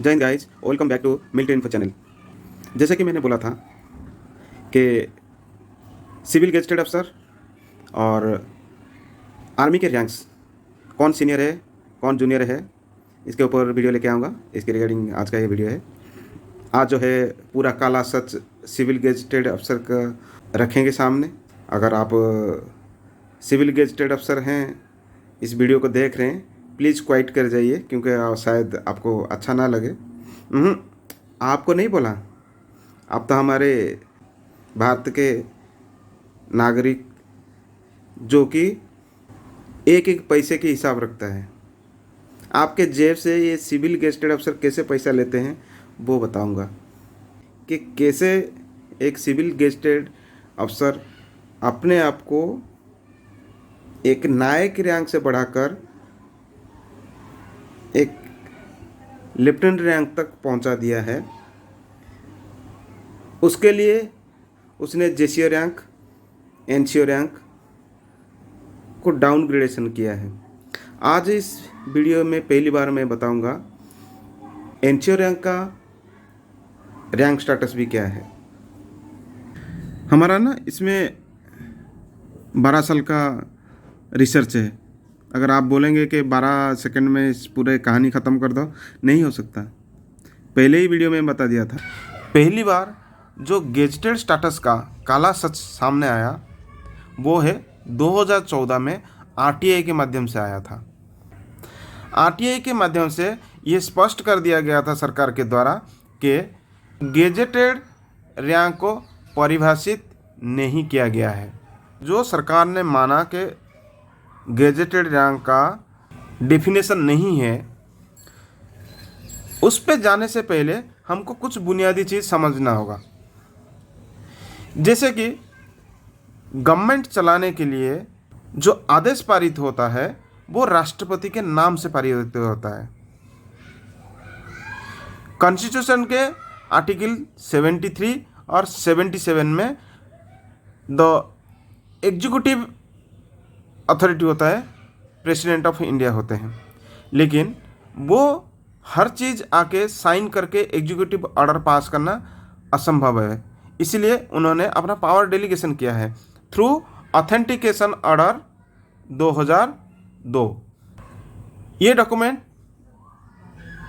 जय हिंद guys, welcome back to military info channel. जैसे कि मैंने बोला था कि सिविल गेजेटेड अफसर और आर्मी के रैंक्स कौन सीनियर है कौन जूनियर है, इसके ऊपर वीडियो लेके आऊँगा। इसके रिगार्डिंग आज का ये वीडियो है। आज जो है पूरा काला सच सिविल गेजेटेड अफसर का रखेंगे सामने। अगर आप सिविल गेजेटेड अफसर हैं, इस वीडियो को देख रहे हैं, प्लीज़ क्वाइट कर जाइए, क्योंकि शायद आपको अच्छा ना लगे। आपको नहीं बोला, आप तो हमारे भारत के नागरिक जो कि एक एक पैसे के हिसाब रखता है। आपके जेब से ये सिविल गेजेटेड अफसर कैसे पैसा लेते हैं वो बताऊंगा कि कैसे एक सिविल गेजेटेड अफसर अपने आप को एक नायक रैंक से बढ़ाकर एक लेफ्टिनेंट रैंक तक पहुंचा दिया है। उसके लिए उसने जेसीओ रैंक, एनसीओ रैंक को डाउनग्रेडेशन किया है। आज इस वीडियो में पहली बार मैं बताऊंगा एनसीओ रैंक का रैंक स्टेटस भी क्या है। हमारा ना इसमें 12 साल का रिसर्च है। अगर आप बोलेंगे कि 12 सेकंड में इस पूरे कहानी ख़त्म कर दो, नहीं हो सकता। पहले ही वीडियो में बता दिया था। पहली बार जो गेजेटेड स्टेटस का काला सच सामने आया वो है 2014 में आरटीआई के माध्यम से आया था। आरटीआई के माध्यम से ये स्पष्ट कर दिया गया था सरकार के द्वारा कि गेजेटेड रैंक को परिभाषित नहीं किया गया है। जो सरकार ने माना कि गेजेटेड रैंक का डेफिनेशन नहीं है, उस पे जाने से पहले हमको कुछ बुनियादी चीज़ समझना होगा। जैसे कि गवर्नमेंट चलाने के लिए जो आदेश पारित होता है वो राष्ट्रपति के नाम से पारित होता है। कॉन्स्टिट्यूशन के आर्टिकल 73 और 77 में द एग्जीक्यूटिव अथॉरिटी होता है, प्रेसिडेंट ऑफ इंडिया होते हैं, लेकिन वो हर चीज़ आके साइन करके एग्जीक्यूटिव ऑर्डर पास करना असंभव है। इसलिए उन्होंने अपना पावर डेलीगेशन किया है थ्रू ऑथेंटिकेशन ऑर्डर 2002। ये डॉक्यूमेंट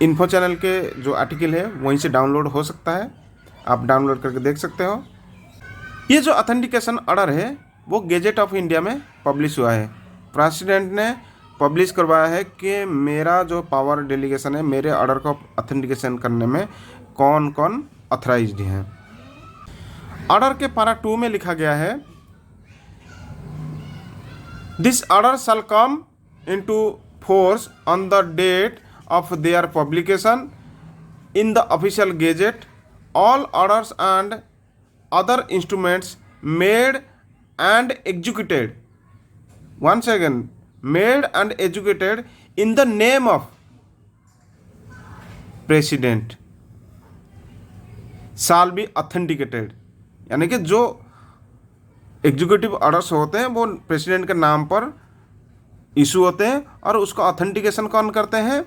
इन्फो चैनल के जो आर्टिकल है वहीं से डाउनलोड हो सकता है, आप डाउनलोड करके देख सकते हो। ये जो ऑथेंटिकेशन ऑर्डर है वो गेजेट ऑफ इंडिया में पब्लिश हुआ है। प्रेसिडेंट ने पब्लिश करवाया है कि मेरा जो पावर डेलीगेशन है, मेरे ऑर्डर को ऑथेंटिकेशन करने में कौन कौन ऑथराइज्ड हैं। ऑर्डर के पारा 2 में लिखा गया है, this order shall come into force on the date of their publication in the official gazette. All orders and other instruments made and executed, once again, made and executed in the name of president shall be authenticated। यानी कि जो executive orders होते हैं वो president के नाम पर issue होते हैं और उसका ऑथेंटिकेशन कौन करते हैं?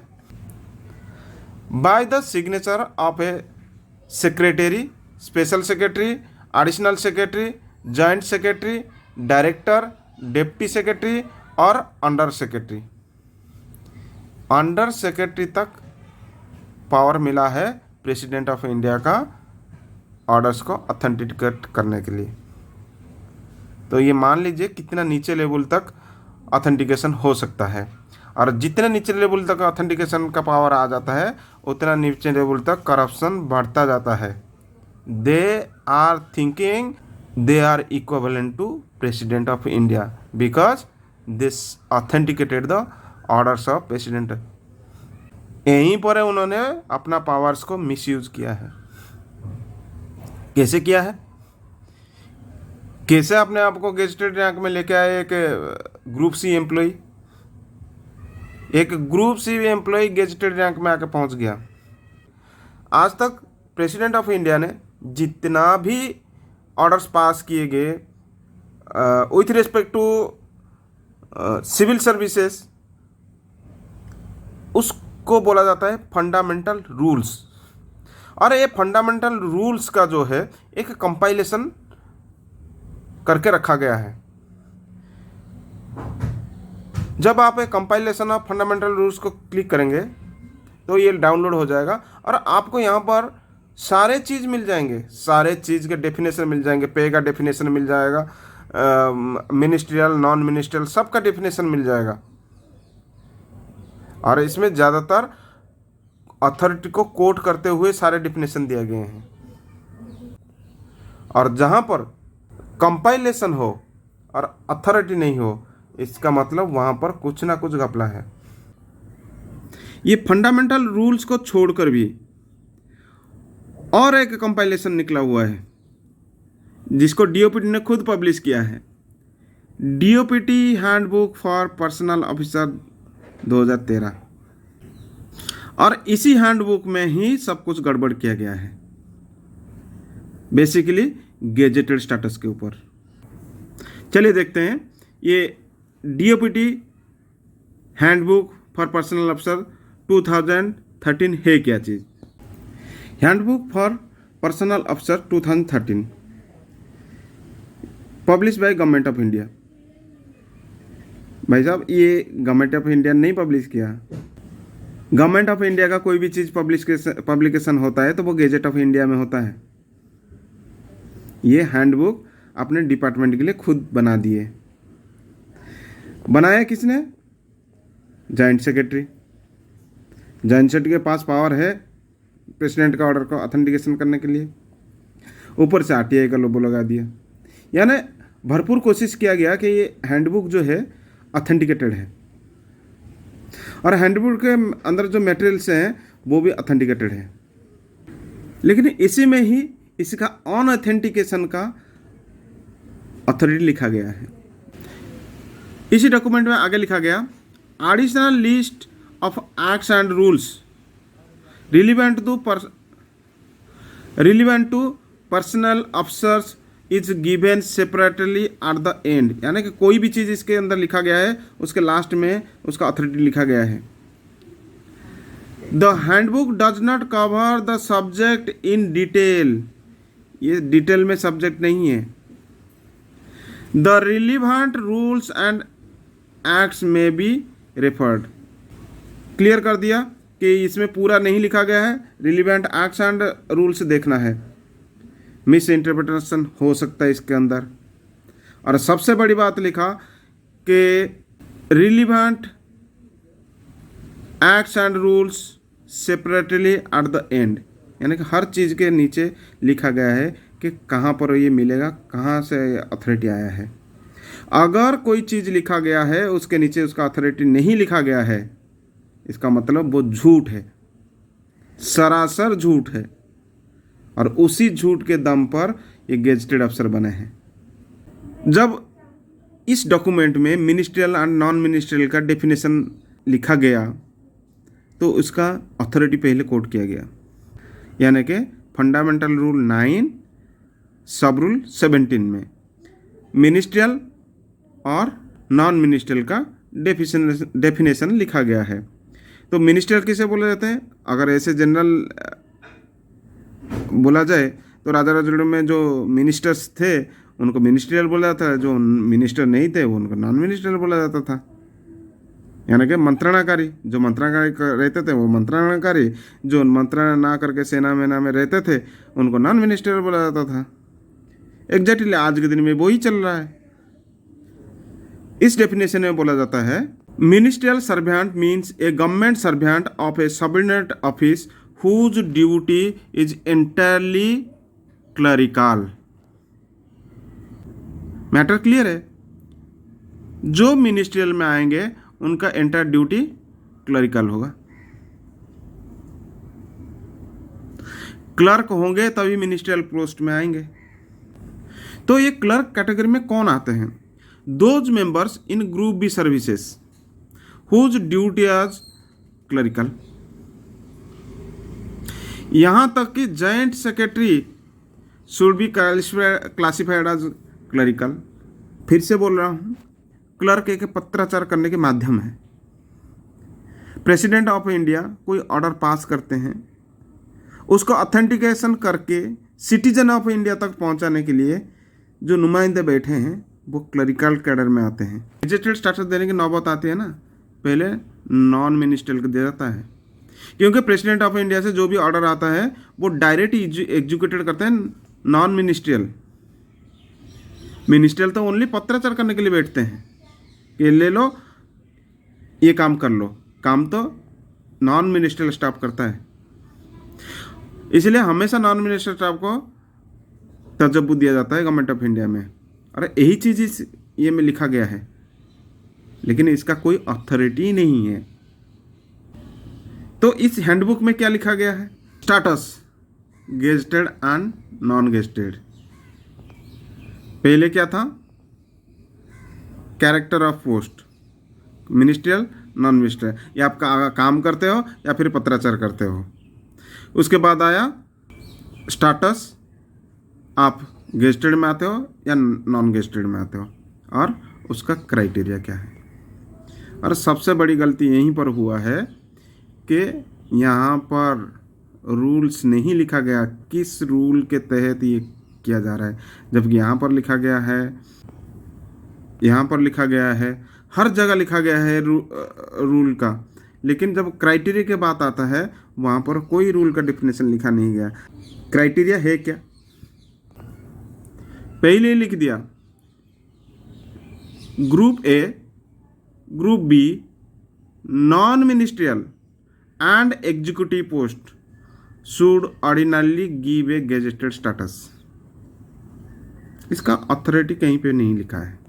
By the signature of A secretary, special secretary, additional secretary, joint secretary, director, deputy secretary और अंडर सेक्रेटरी। अंडर सेक्रेटरी तक पावर मिला है प्रेसिडेंट ऑफ इंडिया का ऑर्डर्स को ऑथेंटिकेट करने के लिए। तो ये मान लीजिए कितना नीचे लेवल तक ऑथेंटिकेशन हो सकता है, और जितने नीचे लेवल तक ऑथेंटिकेशन का पावर आ जाता है उतना नीचे लेवल तक करप्शन बढ़ता जाता है। They are thinking they are equivalent to president of India because this authenticated the orders of president। यहीं पर उन्होंने अपना पावर्स को मिसयूज किया है। कैसे किया है? कैसे अपने आप को गेजेटेड रैंक में लेके आए? एक ग्रुप सी एम्प्लॉय, एक group C employee gazetted rank में आके पहुंच गया। आज तक प्रेसिडेंट ऑफ इंडिया ने जितना भी ऑर्डर्स पास किए गए with respect to civil services, को बोला जाता है फंडामेंटल रूल्स। और ये फंडामेंटल रूल्स का जो है एक कंपाइलेशन करके रखा गया है। जब आप एक कंपाइलेशन ऑफ फंडामेंटल रूल्स को क्लिक करेंगे तो ये डाउनलोड हो जाएगा और आपको यहाँ पर सारे चीज़ मिल जाएंगे, सारे चीज़ के डेफिनेशन मिल जाएंगे। पे का डेफिनेशन मिल जाएगा, मिनिस्ट्रियल नॉन मिनिस्ट्रियल सब का डेफिनेशन मिल जाएगा। और इसमें ज़्यादातर अथॉरिटी को कोट करते हुए सारे डेफिनेशन दिए गए हैं। और जहाँ पर कंपाइलेशन हो और अथॉरिटी नहीं हो, इसका मतलब वहाँ पर कुछ ना कुछ घपला है। ये फंडामेंटल रूल्स को छोड़कर भी और एक कंपाइलेशन निकला हुआ है जिसको डीओपीटी ने खुद पब्लिश किया है, DOPT handbook for personnel officer 2013। और इसी हैंडबुक में ही सब कुछ गड़बड़ किया गया है, बेसिकली गेजेटेड स्टेटस के ऊपर। चलिए देखते हैं ये DOPT handbook for personnel officer 2013 है क्या चीज़। Handbook for personnel officer 2013 publish by government of India. भाई साहब, ये गवर्नमेंट ऑफ इंडिया नहीं पब्लिश किया। गवर्नमेंट ऑफ इंडिया का कोई भी चीज़ पब्लिकेशन होता है तो वो गेजेट ऑफ इंडिया में होता है। ये हैंडबुक अपने डिपार्टमेंट के लिए खुद बना दिए। बनाया किसने? Joint secretary. जॉइंट सेक्रेटरी के पास पावर है प्रेसिडेंट का ऑर्डर को ऑथेंटिकेशन करने के लिए। ऊपर से आरटीआई का लोगो लगा दिया। यानी भरपूर कोशिश किया गया कि ये हैंडबुक जो है ऑथेंटिकेटेड है और हैंडबुक के अंदर जो मटेरियल्स हैं वो भी ऑथेंटिकेटेड है। लेकिन इसी में ही इसका ऑन ऑथेंटिकेशन का अथॉरिटी लिखा गया है। इसी डॉक्यूमेंट में आगे लिखा गया, additional list of acts and rules relevant to personal officers is given separately at the end. यानी कि कोई भी चीज़ इसके अंदर लिखा गया है उसके लास्ट में उसका अथॉरिटी लिखा गया है। The handbook does not cover the subject in detail. ये डिटेल में सब्जेक्ट नहीं है। The relevant rules and acts में बी रेफर्ड। क्लियर कर दिया कि इसमें पूरा नहीं लिखा गया है, रिलीवेंट एक्ट्स एंड रूल्स देखना है। मिस इंटरप्रिटेशन हो सकता है इसके अंदर। और सबसे बड़ी बात लिखा कि relevant acts and rules separately at the end. यानी कि हर चीज़ के नीचे लिखा गया है कि कहाँ पर ये मिलेगा, कहाँ से अथॉरिटी आया है। अगर कोई चीज़ लिखा गया है उसके नीचे उसका अथॉरिटी नहीं लिखा गया है, इसका मतलब वो झूठ है, सरासर झूठ है। और उसी झूठ के दम पर ये गेजेटेड अफसर बने हैं। जब इस डॉक्यूमेंट में मिनिस्ट्रियल एंड नॉन मिनिस्ट्रियल का डेफिनेशन लिखा गया तो उसका अथॉरिटी पहले कोट किया गया। यानी कि फंडामेंटल रूल 9 सब रूल 17 में मिनिस्ट्रियल और नॉन मिनिस्ट्रियल का डेफिनेशन लिखा गया है। तो मिनिस्ट्रियल किसे बोले जाते हैं? अगर ऐसे जनरल बोला जाए तो राजा रजोड़े में जो मिनिस्टर्स थे उनको मिनिस्ट्रियल बोला जाता है, जो मिनिस्टर नहीं थे वो उनको नॉन मिनिस्ट्रियल बोला जाता था। यानी कि मंत्रणाकारी, जो मंत्रणाकारी रहते थे वो मंत्रणाकारी, जो मंत्रणा ना करके सेना मेना में रहते थे उनको नॉन मिनिस्ट्रियल बोला जाता था। एग्जैक्टली आज के दिन में वही चल रहा है। इस डेफिनेशन में बोला जाता है, ministerial servant means A government servant of A subordinate office whose duty is entirely clerical। Matter clear है? जो मिनिस्ट्रियल में आएंगे उनका एंटायर ड्यूटी क्लरिकल होगा। क्लर्क होंगे तभी मिनिस्ट्रियल पोस्ट में आएंगे। तो ये क्लर्क कैटेगरी में कौन आते हैं? Those members in group B services whose duty as clerical. यहाँ तक कि joint secretary should be classified as clerical. फिर से बोल रहा हूँ, क्लर्क एक पत्राचार करने के माध्यम है। प्रेसिडेंट ऑफ इंडिया कोई ऑर्डर पास करते हैं, उसको ऑथेंटिकेशन करके सिटीजन ऑफ इंडिया तक पहुंचाने के लिए जो नुमाइंदे बैठे हैं वो क्लरिकल कैडर में आते हैं। गेजेटेड स्टेटस देने की नौबत आती है ना, पहले नॉन मिनिस्ट्रियल को दे जाता है, क्योंकि प्रेसिडेंट ऑफ इंडिया से जो भी ऑर्डर आता है वो डायरेक्ट एग्जीक्यूटेड करते हैं नॉन मिनिस्ट्रियल। मिनिस्ट्रियल तो ओनली पत्राचार करने के लिए बैठते हैं कि ले लो ये काम कर लो, काम तो नॉन मिनिस्ट्रियल स्टाफ करता है। इसलिए हमेशा नॉन मिनिस्ट्रियल स्टाफ को तजब्बू दिया जाता है गवर्नमेंट ऑफ इंडिया में। अरे यही चीज़ इस ये में लिखा गया है, लेकिन इसका कोई अथॉरिटी नहीं है। तो इस हैंडबुक में क्या लिखा गया है? Status gazetted and non gazetted. पहले क्या था? Character of post, ministerial non ministerial, या आप काम करते हो या फिर पत्राचार करते हो। उसके बाद आया स्टेटस, आप गेजेटेड में आते हो या नॉन गेजेटेड में आते हो, और उसका क्राइटेरिया क्या है। और सबसे बड़ी गलती यहीं पर हुआ है कि यहाँ पर रूल्स नहीं लिखा गया किस रूल के तहत ये किया जा रहा है, जबकि यहाँ पर लिखा गया है, हर जगह लिखा गया है रूल का, लेकिन जब क्राइटेरिया के बात आता है वहाँ पर कोई रूल का डेफिनेशन लिखा नहीं गया। क्राइटेरिया है क्या? पहले लिख दिया group A, group B, non ministerial and executive post should ordinarily give a gazetted status. इसका अथॉरिटी कहीं पे नहीं लिखा है,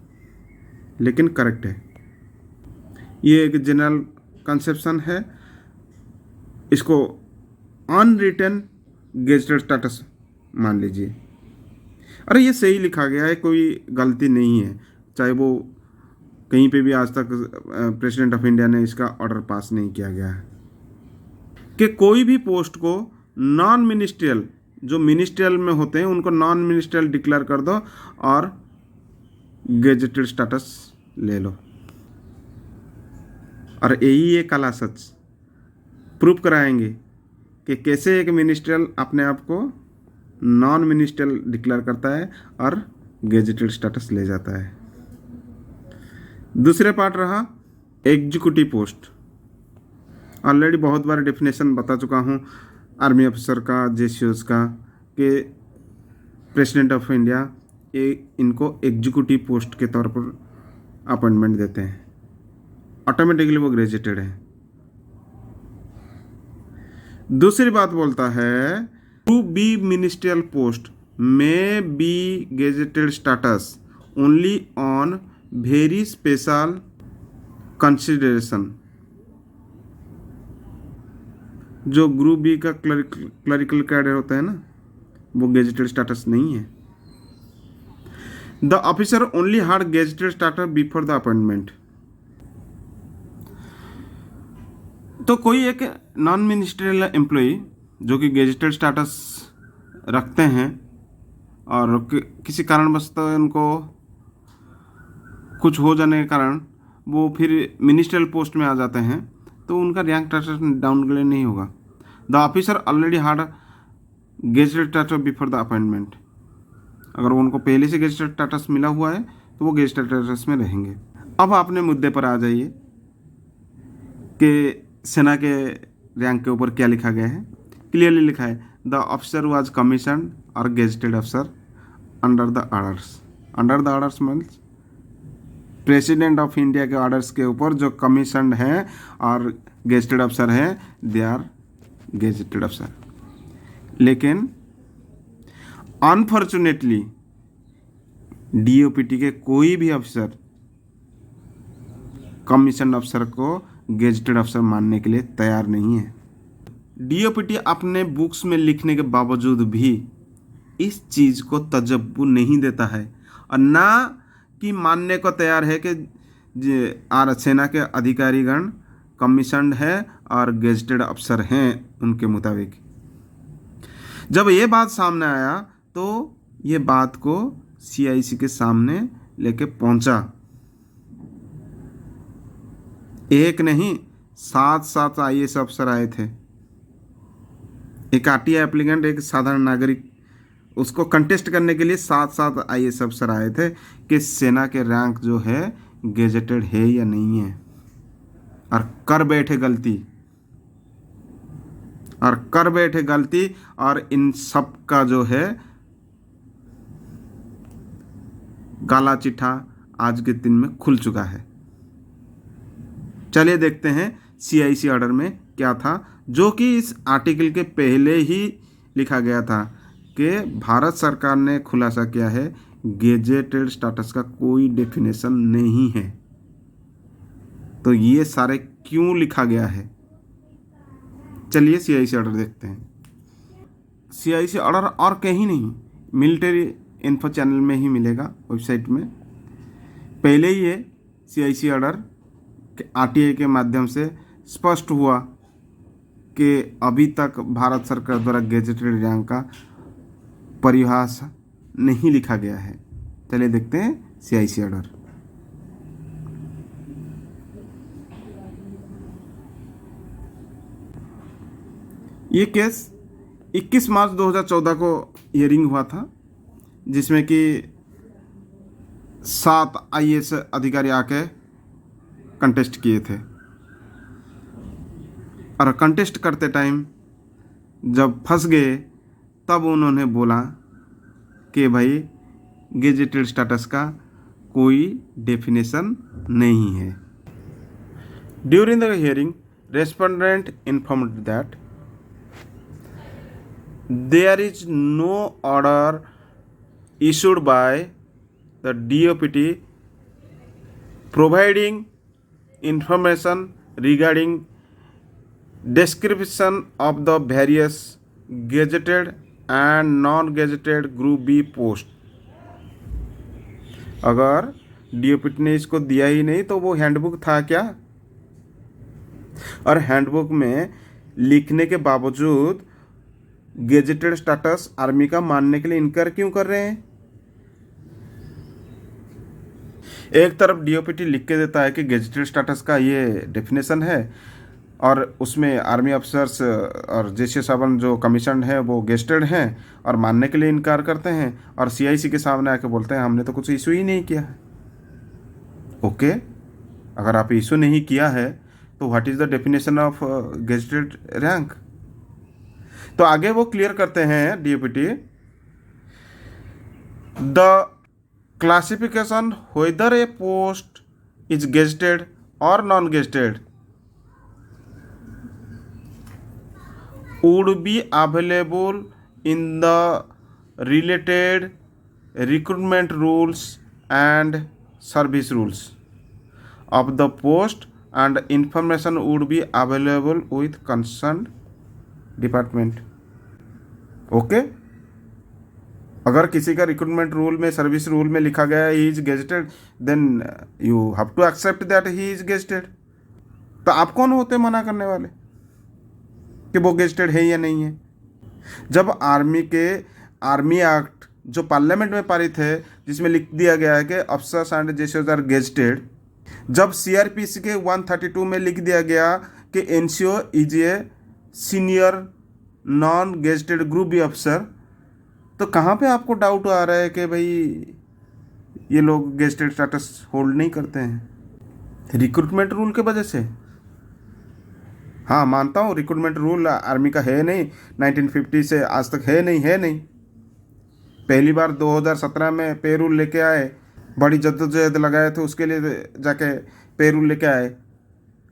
लेकिन करेक्ट है। ये एक जनरल कंसेप्शन है, इसको अनरिटन गेजेटेड स्टेटस मान लीजिए। अरे ये सही लिखा गया है, कोई गलती नहीं है, चाहे वो कहीं पे भी आज तक प्रेसिडेंट ऑफ इंडिया ने इसका ऑर्डर पास नहीं किया गया है कि कोई भी पोस्ट को नॉन मिनिस्ट्रियल, जो मिनिस्ट्रियल में होते हैं उनको नॉन मिनिस्ट्रियल डिक्लेयर कर दो और गेजेटेड स्टेटस ले लो। और यही ये काला सच प्रूफ कराएंगे कि कैसे एक मिनिस्ट्रियल अपने आप को नॉन मिनिस्ट्रियल डिक्लेयर करता है और गेजेटेड स्टेटस ले जाता है। दूसरे पार्ट रहा एग्जीक्यूटिव पोस्ट। ऑलरेडी बहुत बार डेफिनेशन बता चुका हूँ आर्मी ऑफिसर का, जेसीओज का, कि प्रेसिडेंट ऑफ इंडिया इनको एग्जीक्यूटिव पोस्ट के तौर पर अपॉइंटमेंट देते हैं, ऑटोमेटिकली वो ग्रेजुएटेड है। दूसरी बात बोलता है to be ministerial post may be gazetted status only on very special consideration. जो ग्रुप बी का क्लरिकल कैडर होता है ना, वो गेजेटेड स्टेटस नहीं है। The officer only had gazetted status before the appointment. तो कोई एक नॉन मिनिस्ट्रियल एम्प्लॉई जो कि गेजेटेड स्टेटस रखते हैं और किसी कारणवश तो उनको कुछ हो जाने के कारण वो फिर मिनिस्ट्रियल पोस्ट में आ जाते हैं, तो उनका रैंक स्टेटस डाउनग्रेड नहीं होगा। The officer already had gazetted status before the appointment. अगर उनको पहले से गेजेटेड स्टेटस मिला हुआ है तो वो गेजेटेड स्टेटस में रहेंगे। अब अपने मुद्दे पर आ जाइए कि सेना के रैंक के ऊपर क्या लिखा गया है। क्लियरली लिखा है द ऑफिसर वाज कमीशन्ड और गेजेटेड अफसर under the orders. Under the orders means president of India के ऑर्डर्स के ऊपर जो कमीशन्ड हैं और गेजेटेड अफसर हैं, दे आर गेजेटेड अफसर। लेकिन अनफॉर्चुनेटली डीओपीटी के कोई भी अफसर कमीशन अफसर को गेजेटेड अफसर मानने के लिए तैयार नहीं है। डीओपीटी अपने बुक्स में लिखने के बावजूद भी इस चीज़ को तजब्बू नहीं देता है और ना कि मानने को तैयार है कि सेना के अधिकारीगण कमीशन्ड है और गेजेटेड अफसर हैं उनके मुताबिक। जब ये बात सामने आया तो ये बात को सीआईसी के सामने लेके पहुंचा। एक नहीं 7 IAS अफसर आए थे। एक आरटीआई एप्लीकेंट, एक साधारण नागरिक, उसको कंटेस्ट करने के लिए 7 IAS अफसर आए थे कि सेना के रैंक जो है गेजेटेड है या नहीं है, और कर बैठे गलती, और इन सब का जो है काला चिट्ठा आज के दिन में खुल चुका है। चलिए देखते हैं CIC ऑर्डर में क्या था, जो कि इस आर्टिकल के पहले ही लिखा गया था कि भारत सरकार ने खुलासा किया है गेजेटेड स्टेटस का कोई डेफिनेशन नहीं है। तो ये सारे क्यों लिखा गया है, चलिए CIC ऑर्डर देखते हैं। CIC ऑर्डर और कहीं नहीं, मिलिट्री इन्फो चैनल में ही मिलेगा, वेबसाइट में पहले ही ये CIC ऑर्डर RTI के माध्यम से स्पष्ट हुआ कि अभी तक भारत सरकार द्वारा गेजेटेड रैंक का परिभाषा नहीं लिखा गया है। चलिए देखते हैं CIC ऑर्डर। ये केस 21 मार्च 2014 को हियरिंग हुआ था, जिसमें कि 7 IAS अधिकारी आके कंटेस्ट किए थे, और कंटेस्ट करते टाइम जब फंस गए तब उन्होंने बोला कि भाई गेजेटेड स्टेटस का कोई डेफिनेशन नहीं है। During the hearing, respondent informed that there is no order issued by the DOPT providing information regarding description of the various gazetted and non-gazetted Group B post। अगर DOPT ने इसको दिया ही नहीं तो वो हैंडबुक था क्या? और हैंडबुक में लिखने के बावजूद गेजेटेड स्टेटस आर्मी का मानने के लिए इनकार क्यों कर रहे हैं? एक तरफ DOPT लिख के देता है कि गेजेटेड स्टेटस का ये डेफिनेशन है, और उसमें आर्मी अफसर्स और JC7 जो कमीशन है वो गेजेटेड हैं और मानने के लिए इनकार करते हैं, और CIC के सामने आके बोलते हैं हमने तो कुछ इशू ही नहीं किया है। ओके, अगर आप इशू नहीं किया है तो what is the definition of gazetted rank? तो आगे वो क्लियर करते हैं DOPT, the classification whether a post is gazetted और non gazetted would be available in the related recruitment rules and service rules of the post, and information would be available with concerned department। Okay, अगर किसी का recruitment rule में, service rule में लिखा गया he is gazetted, then you have to accept that he is gazetted. तो आप कौन होते मना करने वाले कि वो गेजेटेड है या नहीं है? जब आर्मी एक्ट जो पार्लियामेंट में पारित है, जिसमें लिख दिया गया है कि अफसर्स एंड जेसीओज आर गेजेटेड, जब CRPC के 132 में लिख दिया गया कि NCO is a senior non gazetted group B अफसर, तो कहाँ पे आपको डाउट आ रहा है कि भाई ये लोग गेजेटेड स्टेटस होल्ड नहीं करते हैं? रिक्रूटमेंट रूल के वजह से। हाँ, मानता हूँ रिक्रूटमेंट रूल आर्मी का है नहीं, 1950 से आज तक है नहीं। पहली बार 2017 में पे रूल लेके आए, बड़ी जद्दोजहद लगाए थे, उसके लिए जाके पे रूल लेके आए।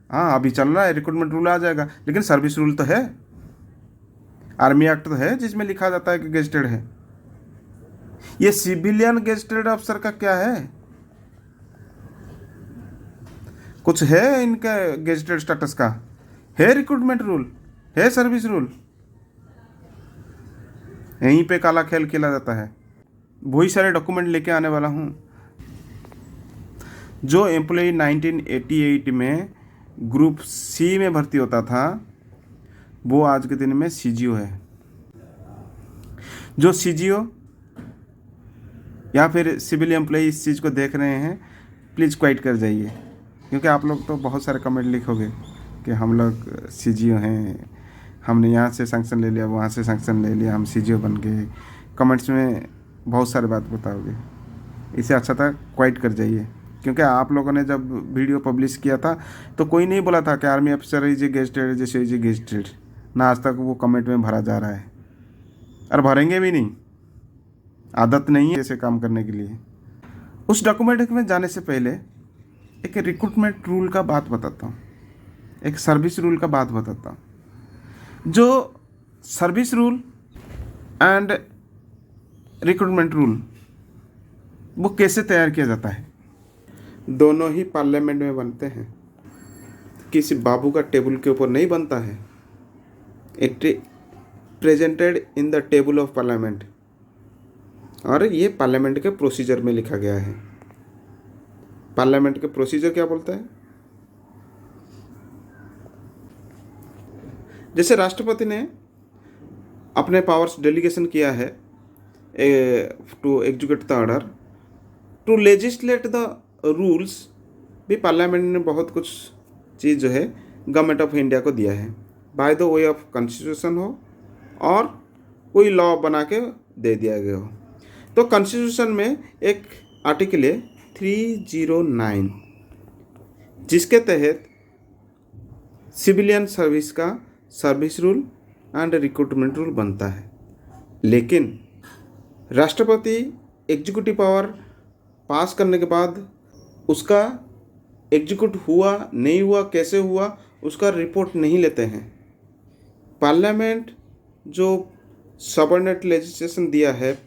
हाँ, अभी चल रहा है, रिक्रूटमेंट रूल आ जाएगा, लेकिन सर्विस रूल तो है, आर्मी एक्ट तो है जिसमें लिखा जाता है कि गेजेटेड है। ये सिविलियन गेजेटेड अफसर का क्या है? कुछ है इनका गेजेटेड स्टेटस का? है रिक्रूटमेंट रूल, है सर्विस रूल, यहीं पे काला खेल खेला जाता है। वही सारे डॉक्यूमेंट लेके आने वाला हूँ। जो एम्प्लॉय 1988 में ग्रुप C में भर्ती होता था, वो आज के दिन में CGO है। जो CGO या फिर सिविल एम्प्लॉय इस चीज़ को देख रहे हैं, प्लीज़ क्वाइट कर जाइए, क्योंकि आप लोग तो बहुत सारे कमेंट लिखोगे कि हम लोग सीजीओ हैं, हमने यहाँ से सैंक्शन ले लिया, वहाँ से सैंक्शन ले लिया, हम सीजीओ बन गए। कमेंट्स में बहुत सारी बात बताओगे। इससे अच्छा था क्वाइट कर जाइए, क्योंकि आप लोगों ने जब वीडियो पब्लिश किया था तो कोई नहीं बोला था कि army officer is A gazetted, जैसे इज ए गेजेटेड। ना आज तक वो कमेंट में भरा जा रहा है, और भरेंगे भी नहीं, आदत नहीं है ऐसे काम करने के लिए। उस डॉक्यूमेंट में जाने से पहले एक रिक्रूटमेंट रूल का बात बताता हूँ, एक सर्विस रूल का बात बताता हूँ। जो service rule and recruitment rule वो कैसे तैयार किया जाता है, दोनों ही पार्लियामेंट में बनते हैं, किसी बाबू का टेबल के ऊपर नहीं बनता है। It presented in the table of parliament, और ये पार्लियामेंट के प्रोसीजर में लिखा गया है। पार्लियामेंट के प्रोसीजर क्या बोलता है? जैसे राष्ट्रपति ने अपने पावर्स डेलीगेशन किया है to execute the order, to legislate the rules भी पार्लियामेंट ने बहुत कुछ चीज़ जो है गवर्नमेंट ऑफ इंडिया को दिया है, by the way of constitution हो और कोई लॉ बना के दे दिया गया हो। तो कॉन्स्टिट्यूशन में एक आर्टिकल है 309, जिसके तहत सिविलियन सर्विस का service rule and recruitment rule बनता है। लेकिन राष्ट्रपति एग्जीक्यूटिव पावर पास करने के बाद उसका एग्जीक्यूट हुआ नहीं हुआ, कैसे हुआ, उसका रिपोर्ट नहीं लेते हैं। पार्लियामेंट जो सबऑर्डिनेट लेजिस्लेशन दिया है,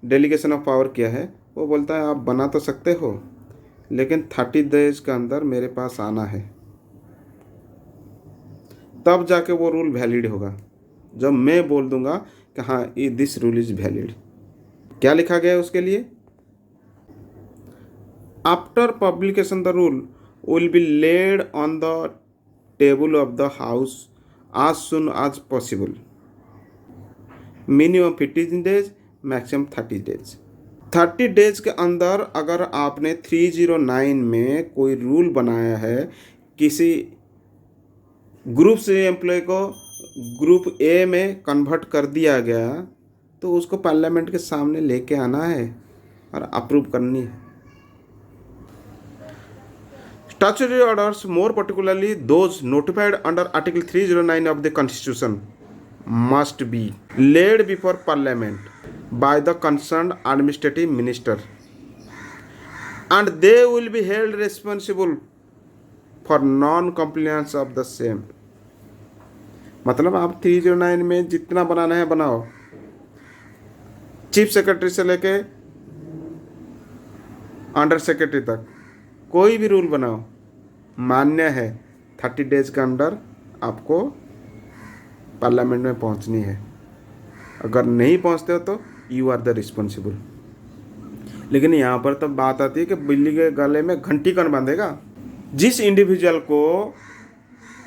डेलीगेशन ऑफ पावर किया है, वो बोलता है आप बना तो सकते हो, लेकिन 30 डेज के अंदर मेरे पास आना है, तब जाके वो रूल वैलिड होगा। जब मैं बोल दूंगा कि हाँ दिस रूल इज वैलिड। क्या लिखा गया है उसके लिए? After publication the rule will be laid on the table of the house as soon as possible, minimum 15 days, maximum 30 days. 30 days के अंदर अगर आपने 309 में कोई रूल बनाया है, किसी ग्रुप से एम्प्लॉय को ग्रुप ए में कन्वर्ट कर दिया गया, तो उसको पार्लियामेंट के सामने लेके आना है और अप्रूव करनी है। Statutory orders, more particularly those notified under Article 309 of the Constitution, must be laid before Parliament by the concerned administrative minister, and they will be held responsible for non-compliance of the same. मतलब आप 309 में जितना बनाना है बनाओ, chief secretary से लेके under secretary तक कोई भी रूल बनाओ, मान्य है 30 डेज के अंदर आपको पार्लियामेंट में पहुंचनी है। अगर नहीं पहुंचते हो तो यू आर द रिस्पॉन्सिबल। लेकिन यहाँ पर तब बात आती है कि बिल्ली के गले में घंटी कौन बांधेगा? जिस इंडिविजुअल को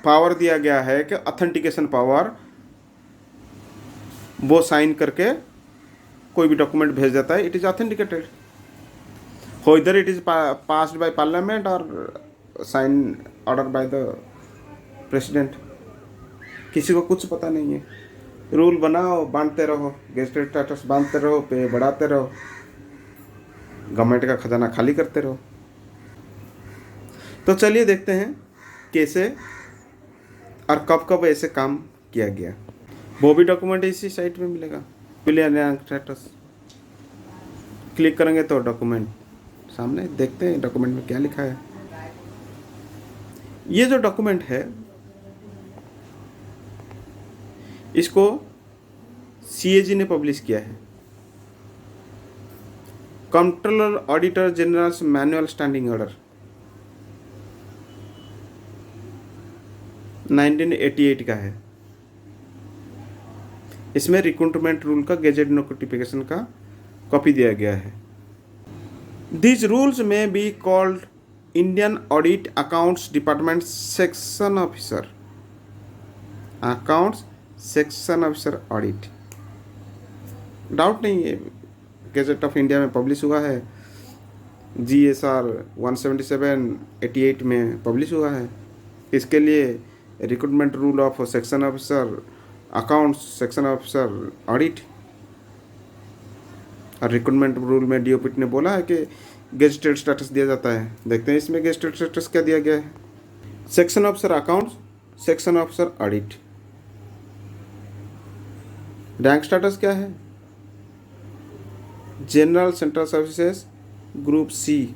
पावर दिया गया है कि ऑथेंटिकेशन पावर, वो साइन करके कोई भी डॉक्यूमेंट भेज देता है, it is authenticated, whether it is passed by parliament or signed order by the president। किसी को कुछ पता नहीं है। रूल बनाओ, बांधते रहो, गेजेटेड स्टेटस बांधते रहो, पे बढ़ाते रहो, गवर्नमेंट का खजाना खाली करते रहो। तो चलिए देखते हैं कैसे और कब कब ऐसे काम किया गया। वो भी डॉक्यूमेंट इसी साइट में मिलेगा, सिविलियन स्टेटस। क्लिक करेंगे तो डॉक्यूमेंट सामने, देखते हैं डॉक्यूमेंट में क्या लिखा है। ये जो डॉक्यूमेंट है इसको सीएजी ने पब्लिश किया है, controller auditor generals manual standing order 1988 का है। इसमें रिक्रूटमेंट रूल का गेजेट नोटिफिकेशन का कॉपी दिया गया है। These rules may be called Indian Audit Accounts Department Section Officer, Accounts Section Officer Audit। Doubt नहीं है, गैजेट ऑफ इंडिया में पब्लिश हुआ है, GSR 177/88 में पब्लिश हुआ है। इसके लिए recruitment rule of section officer accounts, section officer audit. और रिक्रूटमेंट रूल में डीओपीटी ने बोला है कि गेजेटेड स्टेटस दिया जाता है। देखते हैं इसमें गेजेटेड स्टेटस क्या दिया गया है। Section officer accounts, section officer audit. Rank status क्या है? General central services group C,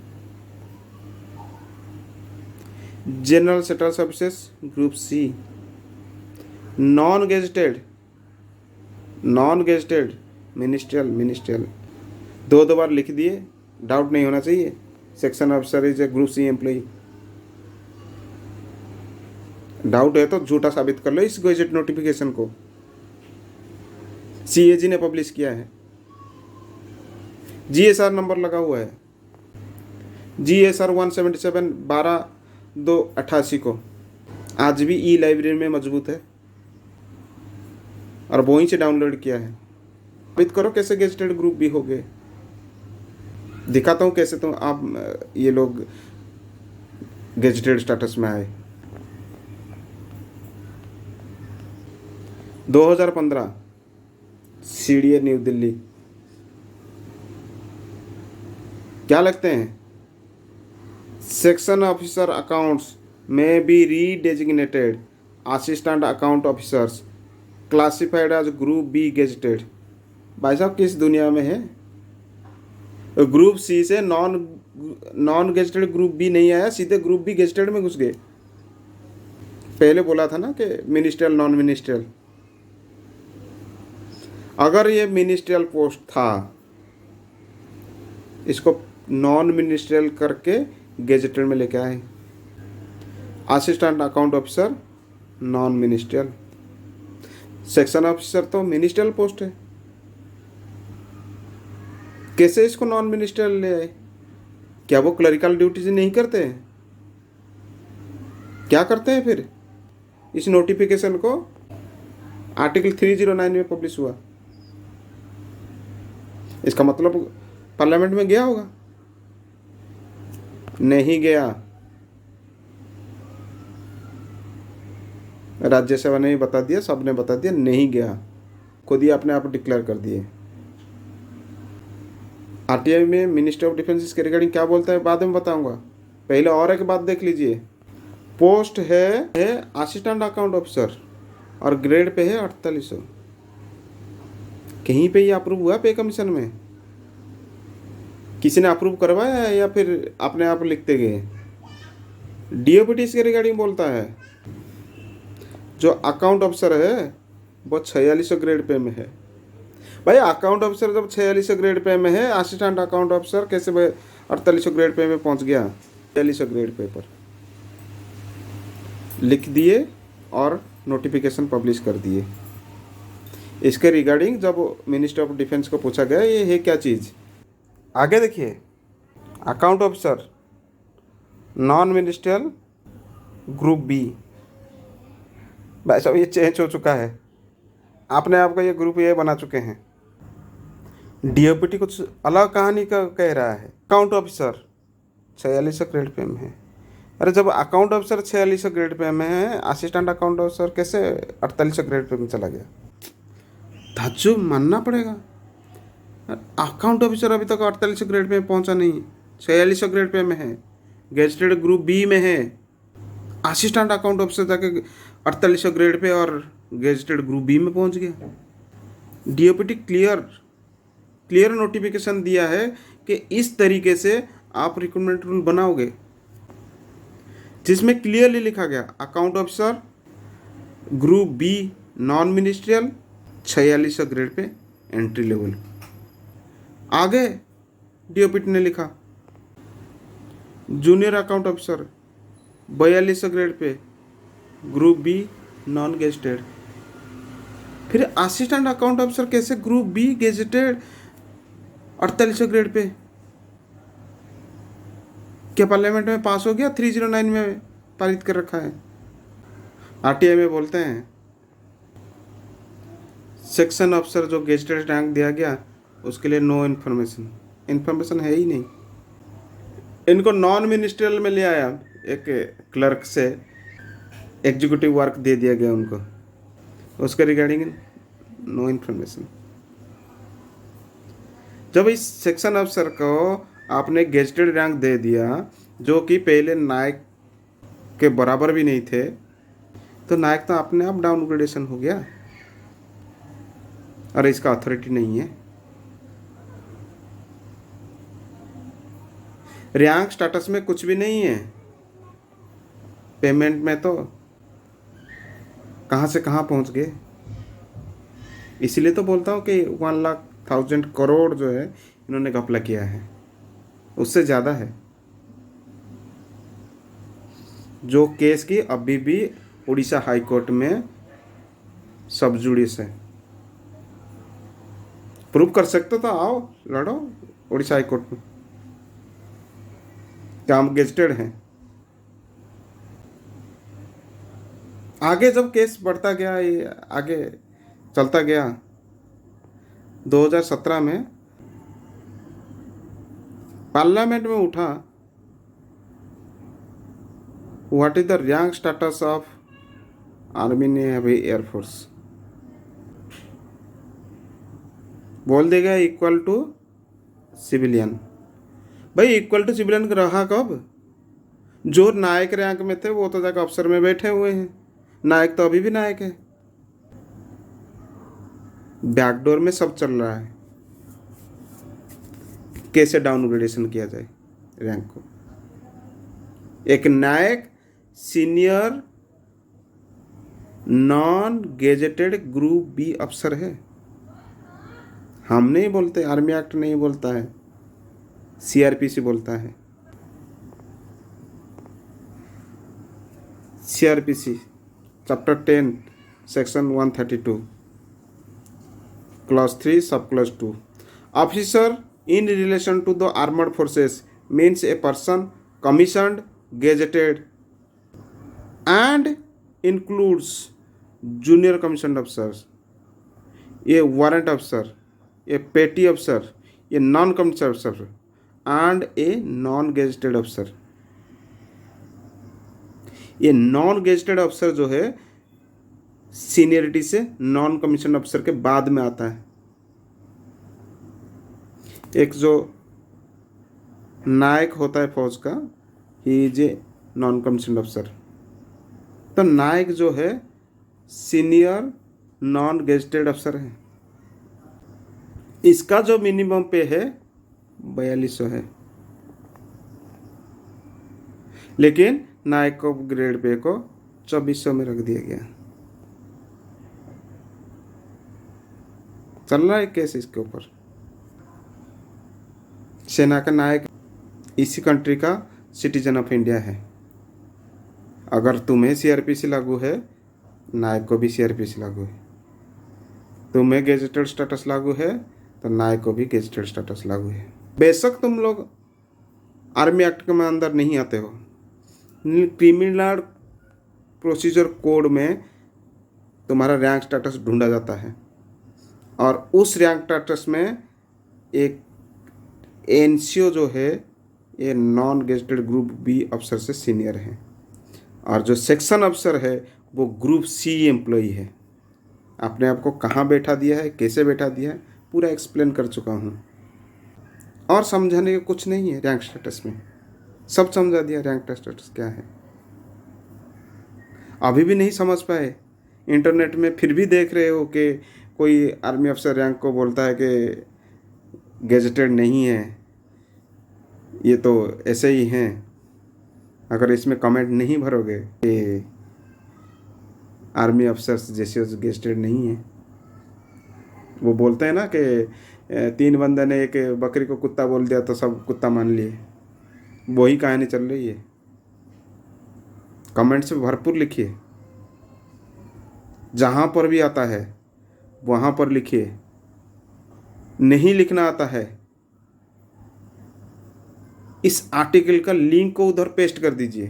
general central services group C. Non gazetted ministerial दो बार लिख दिए, डाउट नहीं होना चाहिए। Section officer is a group C employee. Doubt है तो झूठा साबित कर लो इस गजेट नोटिफिकेशन को। सीएजी ने पब्लिश किया है, जीएसआर नंबर लगा हुआ है, जीएसआर 177 12/2/88 को। आज भी ई लाइब्रेरी में मजबूत है और वहीं से डाउनलोड किया है। साबित करो कैसे गेजेटेड ग्रुप भी हो गए। दिखाता हूँ कैसे तो आप ये लोग गेजेटेड स्टेटस में आए। 2015 सीडीए न्यू दिल्ली। क्या लगते हैं? सेक्शन ऑफिसर अकाउंट्स में be redesignated assistant account officers classified as group B gazetted. भाई साहब किस दुनिया में है? ग्रुप सी से नॉन गेजेटेड ग्रुप बी नहीं आया, सीधे ग्रुप बी गेजेटेड में घुस गए। पहले बोला था ना कि मिनिस्ट्रियल नॉन मिनिस्ट्रियल। अगर ये मिनिस्ट्रियल पोस्ट था, इसको नॉन मिनिस्ट्रियल करके गेजेटेड में लेके आए। Assistant account officer non ministerial, section officer तो मिनिस्ट्रियल पोस्ट है। कैसे इसको नॉन मिनिस्ट्रियल ले आए? क्या वो क्लरिकल ड्यूटीज नहीं करते हैं? क्या करते हैं फिर? इस नोटिफिकेशन को आर्टिकल 309 में पब्लिश हुआ। इसका मतलब पार्लियामेंट में गया होगा? नहीं गया। राज्यसभा ने बता दिया, सबने बता दिया, नहीं गया। खुद ही अपने आप डिक्लेयर कर दिए। आरटीआई में मिनिस्टर ऑफ डिफेंस इसके रिगार्डिंग क्या बोलता है बाद में बताऊंगा। पहले और एक बात देख लीजिए। पोस्ट है असिस्टेंट अकाउंट ऑफिसर और ग्रेड पे है 4800। कहीं पे ये अप्रूव हुआ पे कमीशन में? किसी ने अप्रूव करवाया है या फिर अपने आप लिखते गए? डीओपीटी इसके रिगार्डिंग बोलता है। जो अकाउंट ऑफिसर है वो 4600 ग्रेड पे में है। भाई अकाउंट ऑफिसर जब 4600 ग्रेड पे में है, असिस्टेंट अकाउंट ऑफिसर कैसे 4800 ग्रेड पे में पहुंच गया? 4600 ग्रेड पे पर लिख दिए और नोटिफिकेशन पब्लिश कर दिए। इसके रिगार्डिंग जब मिनिस्टर ऑफ डिफेंस को पूछा गया ये है क्या चीज़, आगे देखिए। Account officer non ministerial group B. भाई साहब ये चेंज हो चुका है, अपने आप का ये ग्रुप ये बना चुके हैं। डीओपीटी कुछ अलग कहानी का कह रहा है। अकाउंट ऑफिसर 4600 ग्रेड पे में है। अरे जब अकाउंट ऑफिसर 4600 ग्रेड पे में है, असिस्टेंट अकाउंट ऑफिसर कैसे 4800 ग्रेड पे में चला गया? ताज्जुब मानना पड़ेगा। अकाउंट ऑफिसर अभी तक 4800 ग्रेड पे पहुंचा नहीं, 4600 ग्रेड पे में है, गेजेटेड ग्रुप बी में है। असिस्टेंट अकाउंट ऑफिसर जाके 4800 ग्रेड पे और गेजेटेड ग्रुप बी में पहुंच गया। डीओपीटी क्लियर नोटिफिकेशन दिया है कि इस तरीके से आप रिक्रूटमेंट रूल बनाओगे, जिसमें क्लियरली लिखा गया account officer group B non ministerial 4600 grade pay entry level. आगे डीओपीटी ने लिखा junior account officer 4200 grade pay group B non gazetted. फिर असिस्टेंट अकाउंट ऑफिसर कैसे group B gazetted 4800 grade pay? क्या पार्लियामेंट में पास हो गया? 309 में पारित कर रखा है। आरटीआई में बोलते हैं सेक्शन ऑफिसर जो गेजेटेड रैंक दिया गया उसके लिए नो इन्फॉर्मेशन है ही नहीं। इनको नॉन मिनिस्ट्रियल में ले आया एक क्लर्क से, एग्जीक्यूटिव वर्क दे दिया गया उनको, उसके रिगार्डिंग नो इन्फॉर्मेशन। जब इस सेक्शन अफसर को आपने गेजेटेड रैंक दे दिया जो कि पहले नायक के बराबर भी नहीं थे, तो नायक तो अपने आप डाउनग्रेडेशन हो गया और इसका अथॉरिटी नहीं है। रैंक स्टेटस में कुछ भी नहीं है, पेमेंट में तो कहाँ से कहाँ पहुँच गए। इसीलिए तो बोलता हूँ कि 1,00,000 करोड़ जो है इन्होंने घपला किया है, उससे ज़्यादा है। जो केस की अभी भी उड़ीसा हाई कोर्ट में सब जुडिस है। प्रूव कर सकते तो आओ लड़ो उड़ीसा हाई कोर्ट में, क्या हम गेजेटेड हैं। आगे जब केस बढ़ता गया, ये आगे चलता गया, 2017 में पार्लियामेंट में उठा, what is the rank status of army navy air force, बोल देगा इक्वल टू सिविलियन। भाई इक्वल टू सिविलियन रहा कब? जो नायक रैंक में थे वो तो जाकर अफसर में बैठे हुए हैं, नायक तो अभी भी नायक है। बैकडोर में सब चल रहा है, कैसे डाउनग्रेडेशन किया जाए रैंक को। एक नायक senior non gazetted group B अफसर है। हम नहीं बोलते, आर्मी एक्ट नहीं बोलता है, सीआरपीसी बोलता है। CrPC chapter 10 section 132 clause 3 sub clause 2, officer in relation to the armed forces means a person commissioned, gazetted and includes junior commissioned officers, a warrant officer, a petty officer, a non-commissioned officer and a non-gazetted officer। ये non gazetted अफसर जो है seniority से non commission अफसर के बाद में आता है। एक जो नायक होता है फौज का, he is a non commission अफसर। तो नायक जो है सीनियर नॉन गेजेटेड अफसर है। इसका जो मिनिमम पे है 4200 है, लेकिन नायक को ग्रेड पे को 2400 में रख दिया गया। चल रहा है केस इसके ऊपर। सेना का नायक इसी कंट्री का सिटीजन ऑफ इंडिया है। अगर तुम्हें सीआरपीसी लागू है, नायक को भी सीआरपीसी लागू है। तुम्हें गेजेटेड स्टेटस लागू है तो नायक को भी गेजेटेड स्टेटस लागू है। बेशक तुम लोग आर्मी एक्ट के में अंदर नहीं आते हो, क्रिमिनल प्रोसीजर कोड में तुम्हारा रैंक स्टेटस ढूंढा जाता है और उस रैंक स्टेटस में एक एनसीओ जो है ये नॉन गेजेटेड ग्रुप बी अफसर से सीनियर है और जो सेक्शन अफसर है वो ग्रुप सी एम्प्लॉई है। अपने आप को कहाँ बैठा दिया है, कैसे बैठा दिया है, पूरा एक्सप्लेन कर चुका हूँ और समझाने का कुछ नहीं है। रैंक स्टेटस में सब समझा दिया, रैंक स्टेटस क्या है। अभी भी नहीं समझ पाए, इंटरनेट में फिर भी देख रहे हो कि कोई आर्मी अफसर रैंक को बोलता है कि गेजेटेड नहीं है, ये तो ऐसे ही हैं। अगर इसमें कमेंट नहीं भरोगे कि आर्मी अफसर्स जैसे गेजेटेड नहीं है, वो बोलते हैं ना कि 3 बंदे ने एक बकरी को कुत्ता बोल दिया तो सब कुत्ता मान लिए, वही कहानी चल रही है। कमेंट्स में भरपूर लिखिए, जहाँ पर भी आता है वहाँ पर लिखिए। नहीं लिखना आता है, इस आर्टिकल का लिंक को उधर पेस्ट कर दीजिए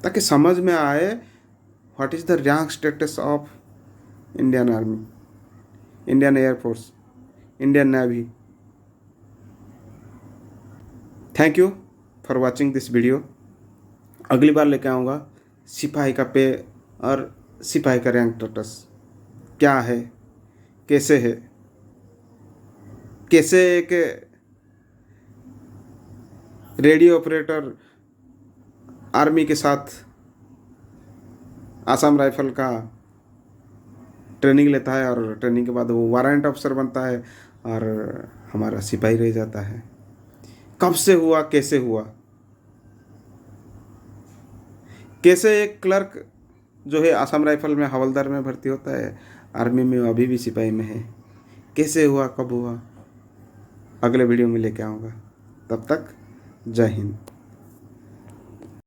ताकि समझ में आए what is the rank status of Indian army, Indian air force, Indian navy. Thank you for watching this video. अगली बार लेके आऊँगा सिपाही का पे और सिपाही का रैंक स्टेटस क्या है, कैसे है, कैसे एक रेडियो ऑपरेटर आर्मी के साथ आसाम राइफल का ट्रेनिंग लेता है और ट्रेनिंग के बाद वो वारंट ऑफिसर बनता है और हमारा सिपाही रह जाता है। कब से हुआ, कैसे हुआ, कैसे एक क्लर्क जो है आसाम राइफल में हवलदार में भर्ती होता है, आर्मी में अभी भी सिपाही में है, कैसे हुआ, कब हुआ, अगले वीडियो में लेके आऊँगा। तब तक जय हिंद।